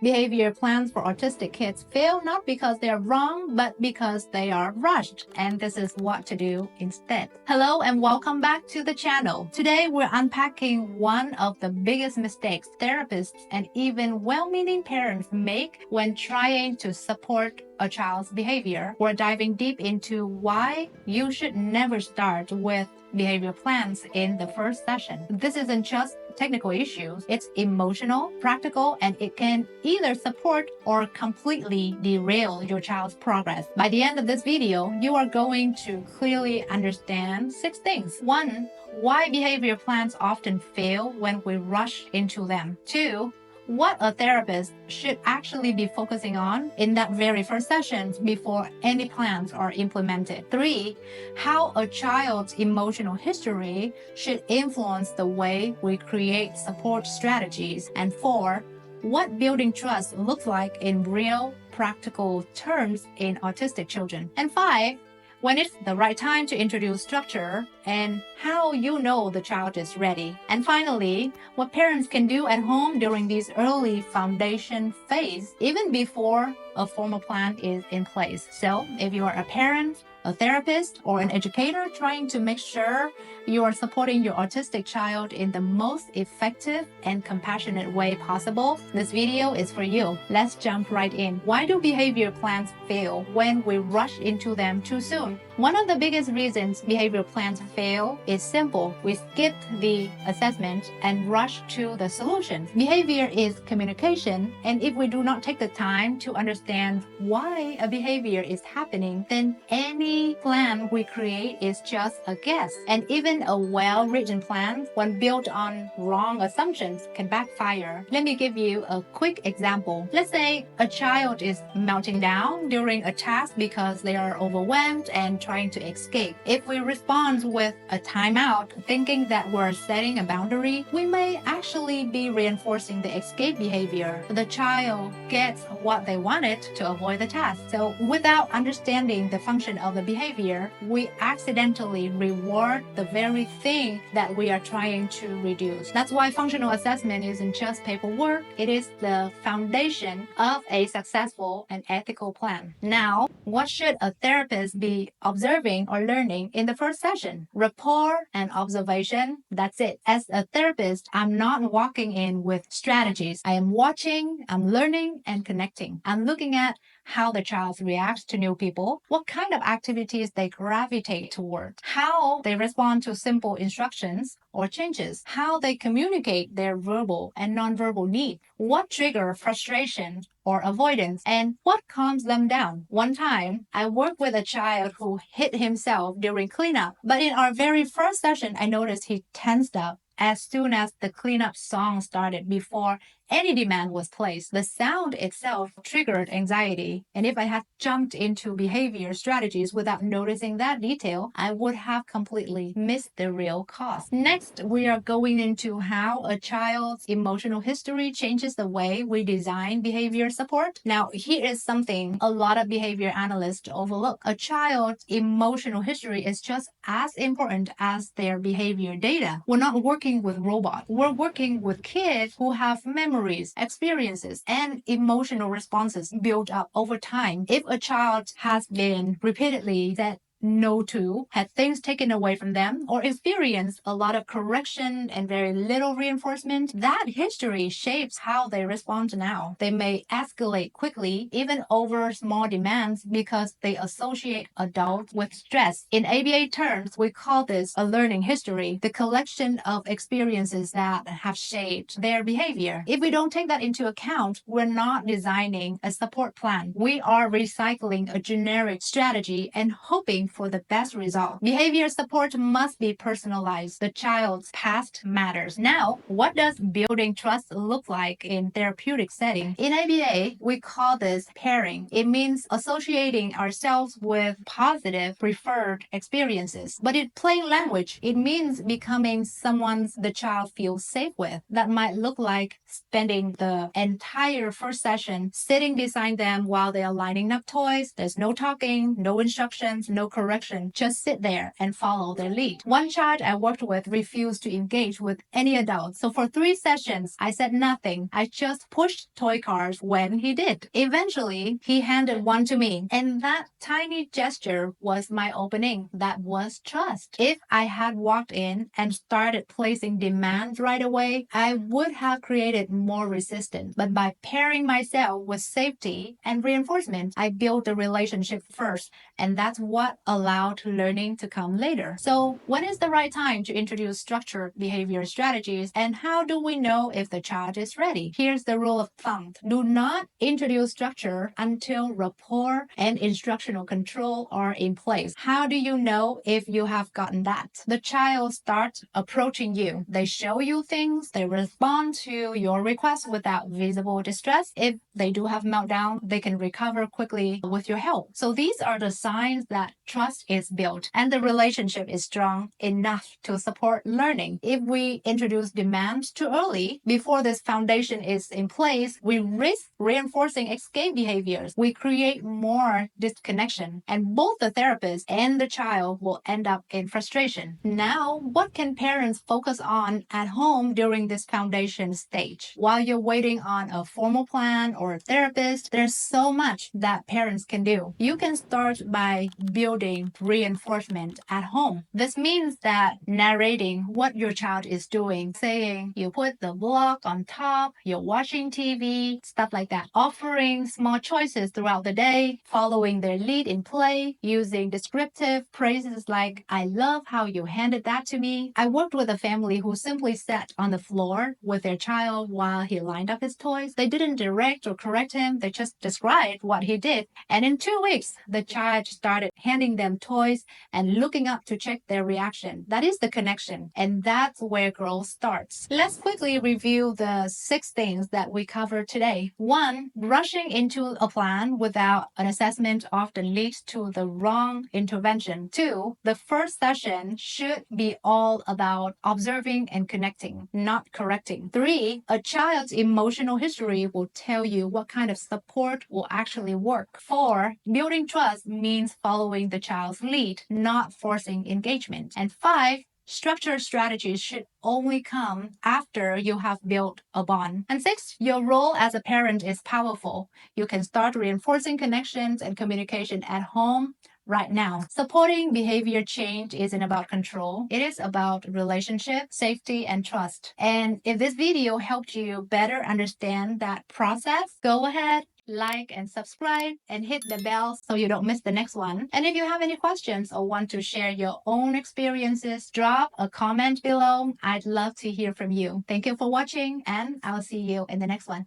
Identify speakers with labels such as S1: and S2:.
S1: Behavior plans for autistic kids fail not because they're wrong, but because they are rushed. And this is what to do instead. Hello and welcome back to the channel. Today we're unpacking one of the biggest mistakes therapists and even well-meaning parents make when trying to support a child's behavior. We're diving deep into why you should never start with behavior plans in the first session. This isn't just technical issues, it's emotional, practical, and it can either support or completely derail your child's progress. By the end of this video, you are going to clearly understand 6 things. 1. Why behavior plans often fail when we rush into them. 2. What a therapist should actually be focusing on in that very first session before any plans are implemented. 3. How a child's emotional history should influence the way we create support strategies. And 4. What building trust looks like in real, practical terms in autistic children. And 5. When it's the right time to introduce structure and how you know the child is ready. And finally, what parents can do at home during this early foundation phase, even before a formal plan is in place. So if you are a parent, a therapist, or an educator trying to make sure you are supporting your autistic child in the most effective and compassionate way possible, this video is for you. Let's jump right in. Why do behavior plans fail when we rush into them too soon? One of the biggest reasons behavior plans fail is simple. We skip the assessment and rush to the solution. Behavior is communication, and if we do not take the time to understand why a behavior is happening, then any plan we create is just a guess. And even a well-written plan, when built on wrong assumptions, can backfire. Let me give you a quick example. Let's say a child is melting down during a task because they are overwhelmed and trying to escape. If we respond with a timeout, thinking that we're setting a boundary, we may actually be reinforcing the escape behavior. The child gets what they wanted to avoid the task. So without understanding the function of the behavior, we accidentally reward the very thing that we are trying to reduce. That's why functional assessment isn't just paperwork, it is the foundation of a successful and ethical plan. Now, what should a therapist be observing or learning in the first session? Rapport and observation, that's it. As a therapist, I'm not walking in with strategies. I am watching, I'm learning, and connecting. I'm looking at how the child reacts to new people, what kind of activities they gravitate toward, how they respond to simple instructions or changes, how they communicate their verbal and nonverbal needs, what triggers frustration or avoidance, and what calms them down. One time, I worked with a child who hit himself during cleanup, but in our very first session, I noticed he tensed up as soon as the cleanup song started before any demand was placed. The sound itself triggered anxiety, and if I had jumped into behavior strategies without noticing that detail, I would have completely missed the real cause. Next, we are going into how a child's emotional history changes the way we design behavior support. Now, here is something a lot of behavior analysts overlook. A child's emotional history is just as important as their behavior data. We're not working with robots. We're working with kids who have memories, experiences, and emotional responses built up over time. If a child has been repeatedly said no to, had things taken away from them, or experienced a lot of correction and very little reinforcement, that history shapes how they respond now. They may escalate quickly, even over small demands, because they associate adults with stress. In ABA terms, we call this a learning history, the collection of experiences that have shaped their behavior. If we don't take that into account, we're not designing a support plan. We are recycling a generic strategy and hoping for the best result. Behavior support must be personalized. The child's past matters. Now, what does building trust look like in therapeutic setting? In ABA, we call this pairing. It means associating ourselves with positive, preferred experiences. But in plain language, it means becoming someone the child feels safe with. That might look like spending the entire first session sitting beside them while they are lining up toys. There's no talking, no instructions, no correction. correction, just sit there and follow their lead. One child I worked with refused to engage with any adult. So for 3 sessions, I said nothing. I just pushed toy cars when he did. Eventually, he handed one to me. And that tiny gesture was my opening. That was trust. If I had walked in and started placing demands right away, I would have created more resistance. But by pairing myself with safety and reinforcement, I built the relationship first. And that's what allowed learning to come later. So when is the right time to introduce structured behavior strategies, and how do we know if the child is ready? Here's the rule of thumb. Do not introduce structure until rapport and instructional control are in place. How do you know if you have gotten that? The child starts approaching you. They show you things. They respond to your requests without visible distress. If they do have meltdown, they can recover quickly with your help. So these are the signs that trust is built and the relationship is strong enough to support learning. If we introduce demands too early, before this foundation is in place, we risk reinforcing escape behaviors. We create more disconnection, and both the therapist and the child will end up in frustration. Now, what can parents focus on at home during this foundation stage? While you're waiting on a formal plan or a therapist, there's so much that parents can do. You can start by building reinforcement at home. This means that narrating what your child is doing, saying you put the block on top, you're watching TV, stuff like that. Offering small choices throughout the day, following their lead in play, using descriptive phrases like, I love how you handed that to me. I worked with a family who simply sat on the floor with their child while he lined up his toys. They didn't direct or correct him, they just described what he did. And in 2 weeks, the child started handing them toys and looking up to check their reaction. That is the connection, and that's where growth starts. Let's quickly review the 6 things that we covered today. 1, rushing into a plan without an assessment often leads to the wrong intervention. 2, the first session should be all about observing and connecting, not correcting. 3, a child's emotional history will tell you what kind of support will actually work. 4, building trust means following the child's lead, not forcing engagement. And 5, structured strategies should only come after you have built a bond. And 6, your role as a parent is powerful. You can start reinforcing connections and communication at home right now. Supporting behavior change isn't about control. It is about relationship, safety, and trust. And if this video helped you better understand that process, go ahead, like and subscribe and hit the bell so you don't miss the next one. And if you have any questions or want to share your own experiences, drop a comment below. I'd love to hear from you. Thank you for watching, and I'll see you in the next one.